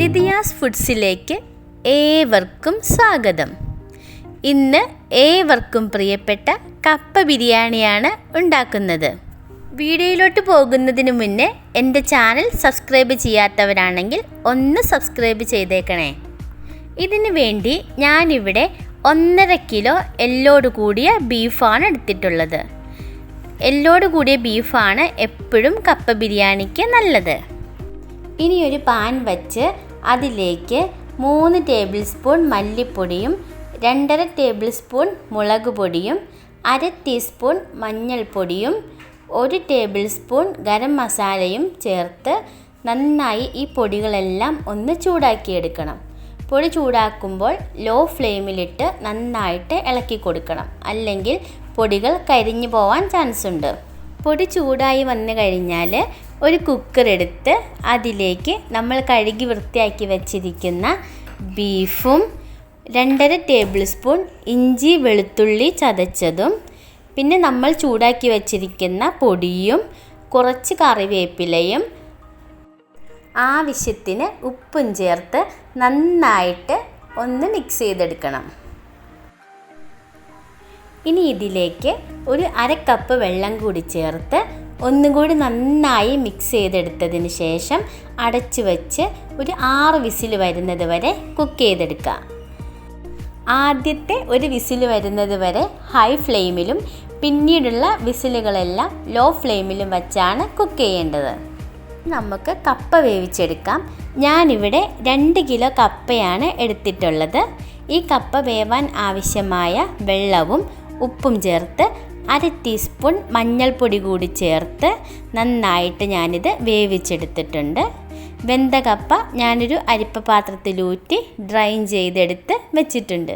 നിധിയാസ് ഫുഡ്സിലേക്ക് ഏവർക്കും സ്വാഗതം. ഇന്ന് ഏവർക്കും പ്രിയപ്പെട്ട കപ്പ ബിരിയാണിയാണ് ഉണ്ടാക്കുന്നത്. വീഡിയോയിലോട്ട് പോകുന്നതിന് മുന്നേ എൻ്റെ ചാനൽ സബ്സ്ക്രൈബ് ചെയ്യാത്തവരാണെങ്കിൽ ഒന്ന് സബ്സ്ക്രൈബ് ചെയ്തേക്കണേ. ഇതിനു വേണ്ടി ഞാനിവിടെ 1.5 കിലോ എല്ലോട് കൂടിയ ബീഫാണ് എടുത്തിട്ടുള്ളത്. എല്ലോട് കൂടിയ ബീഫാണ് എപ്പോഴും കപ്പ ബിരിയാണിക്ക് നല്ലത്. ഇനി ഒരു പാൻ വച്ച് അതിലേക്ക് 3 ടേബിൾ സ്പൂൺ മല്ലിപ്പൊടിയും 2.5 ടേബിൾ സ്പൂൺ മുളക് പൊടിയും 1/2 ടീസ്പൂൺ മഞ്ഞൾപ്പൊടിയും 1 ടേബിൾ സ്പൂൺ ഗരം മസാലയും ചേർത്ത് നന്നായി ഈ പൊടികളെല്ലാം ഒന്ന് ചൂടാക്കിയെടുക്കണം. പൊടി ചൂടാക്കുമ്പോൾ ലോ ഫ്ലെയിമിലിട്ട് നന്നായിട്ട് ഇളക്കി കൊടുക്കണം, അല്ലെങ്കിൽ പൊടികൾ കരിഞ്ഞു പോവാൻ ചാൻസ് ഉണ്ട്. പൊടി ചൂടായി വന്നു കഴിഞ്ഞാൽ ഒരു കുക്കർ എടുത്ത് അതിലേക്ക് നമ്മൾ കഴുകി വൃത്തിയാക്കി വെച്ചിരിക്കുന്ന ബീഫും 2.5 ടേബിൾ സ്പൂൺ ഇഞ്ചി വെളുത്തുള്ളി ചതച്ചതും പിന്നെ നമ്മൾ ചൂടാക്കി വെച്ചിരിക്കുന്ന പൊടിയും കുറച്ച് കറിവേപ്പിലയും ആവശ്യത്തിന് ഉപ്പും ചേർത്ത് നന്നായിട്ട് ഒന്ന് മിക്സ് ചെയ്തെടുക്കണം. ഇനി ഇതിലേക്ക് ഒരു 1/2 കപ്പ് വെള്ളം കൂടി ചേർത്ത് ഒന്നും കൂടി നന്നായി മിക്സ് ചെയ്തെടുത്തതിന് ശേഷം അടച്ചു വെച്ച് ഒരു 6 വിസിൽ വരുന്നത് വരെ കുക്ക് ചെയ്തെടുക്കുക. ആദ്യത്തെ ഒരു വിസിൽ വരുന്നത് വരെ ഹൈ ഫ്ലെയിമിലും പിന്നീടുള്ള വിസിലുകളെല്ലാം ലോ ഫ്ലെയിമിലും വച്ചാണ് കുക്ക് ചെയ്യേണ്ടത്. നമുക്ക് കപ്പ വേവിച്ചെടുക്കാം. ഞാനിവിടെ 2 കിലോ കപ്പയാണ് എടുത്തിട്ടുള്ളത്. ഈ കപ്പ വേവാൻ ആവശ്യമായ വെള്ളവും ഉപ്പും ചേർത്ത് 1/2 ടീസ്പൂൺ മഞ്ഞൾപ്പൊടി കൂടി ചേർത്ത് നന്നായിട്ട് ഞാനിത് വേവിച്ചെടുത്തിട്ടുണ്ട്. വെന്ത കപ്പ ഞാനൊരു അരിപ്പ പാത്രത്തിലൂറ്റി ഡ്രൈൻ ചെയ്തെടുത്ത് വെച്ചിട്ടുണ്ട്.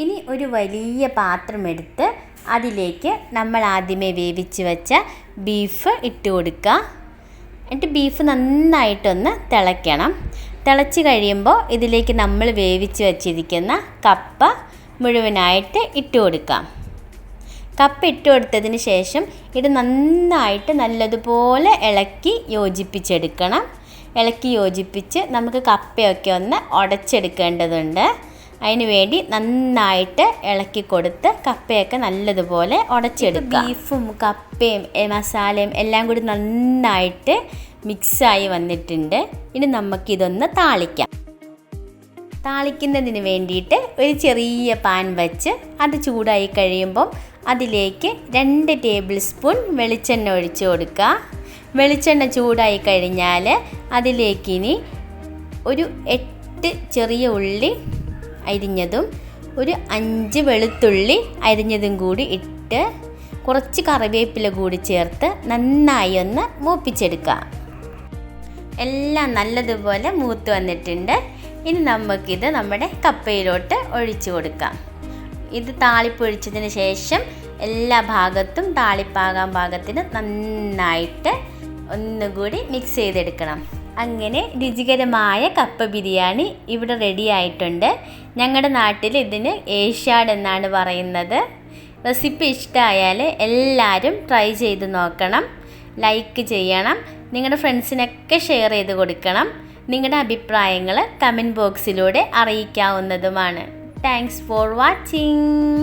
ഇനി ഒരു വലിയ പാത്രം എടുത്ത് അതിലേക്ക് നമ്മൾ ആദ്യമേ വേവിച്ച് വെച്ച ബീഫ് ഇട്ട് കൊടുക്കുക. എന്നിട്ട് ബീഫ് നന്നായിട്ടൊന്ന് തിളയ്ക്കണം. തിളച്ച് കഴിയുമ്പോൾ ഇതിലേക്ക് നമ്മൾ വേവിച്ച് വച്ചിരിക്കുന്ന കപ്പ മുഴുവനായിട്ട് ഇട്ട് കൊടുക്കാം. കപ്പ ഇട്ട് കൊടുത്തതിന് ശേഷം ഇത് നന്നായിട്ട് നല്ലതുപോലെ ഇളക്കി യോജിപ്പിച്ചെടുക്കണം. ഇളക്കി യോജിപ്പിച്ച് നമുക്ക് കപ്പയൊക്കെ ഒന്ന് ഉടച്ചെടുക്കേണ്ടതുണ്ട്. അതിന് വേണ്ടി നന്നായിട്ട് ഇളക്കി കൊടുത്ത് കപ്പയൊക്കെ നല്ലതുപോലെ ഉടച്ചെടുക്കുക. ബീഫും കപ്പയും മസാലയും എല്ലാം കൂടി നന്നായിട്ട് മിക്സായി വന്നിട്ടുണ്ട്. ഇനി നമുക്കിതൊന്ന് താളിക്കാം. താളിക്കുന്നതിന് വേണ്ടിയിട്ട് ഒരു ചെറിയ പാൻ വെച്ച് അത് ചൂടായി കഴിയുമ്പം അതിലേക്ക് 2 ടേബിൾ സ്പൂൺ വെളിച്ചെണ്ണ ഒഴിച്ച് കൊടുക്കുക. വെളിച്ചെണ്ണ ചൂടായി കഴിഞ്ഞാൽ അതിലേക്കിനി ഒരു 8 ചെറിയ ഉള്ളി അരിഞ്ഞതും ഒരു 5 വെളുത്തുള്ളി അരിഞ്ഞതും കൂടി ഇട്ട് കുറച്ച് കറിവേപ്പില കൂടി ചേർത്ത് നന്നായി ഒന്ന് മൂപ്പിച്ചെടുക്കുക. എല്ലാം നല്ലതുപോലെ മൂത്ത് വന്നിട്ടുണ്ട്. ഇനി നമുക്കിത് നമ്മുടെ കപ്പയിലോട്ട് ഒഴിച്ചു കൊടുക്കാം. ഇത് താളിപ്പൊഴിച്ചതിന് ശേഷം എല്ലാ ഭാഗത്തും താളിപ്പാകാൻ പാകത്തിന് നന്നായിട്ട് ഒന്നുകൂടി മിക്സ് ചെയ്തെടുക്കണം. അങ്ങനെ രുചികരമായ കപ്പ ബിരിയാണി ഇവിടെ റെഡി ആയിട്ടുണ്ട്. ഞങ്ങളുടെ നാട്ടിൽ ഇതിന് ഏഷ്യാഡ് എന്നാണ് പറയുന്നത്. റെസിപ്പി ഇഷ്ടമായാൽ എല്ലാവരും ട്രൈ ചെയ്ത് നോക്കണം. ലൈക്ക് ചെയ്യണം. നിങ്ങളുടെ ഫ്രണ്ട്സിനൊക്കെ ഷെയർ ചെയ്ത് കൊടുക്കണം. നിങ്ങളുടെ അഭിപ്രായങ്ങൾ കമൻറ്റ് ബോക്സിലൂടെ അറിയിക്കാവുന്നതുമാണ്. Thanks for watching.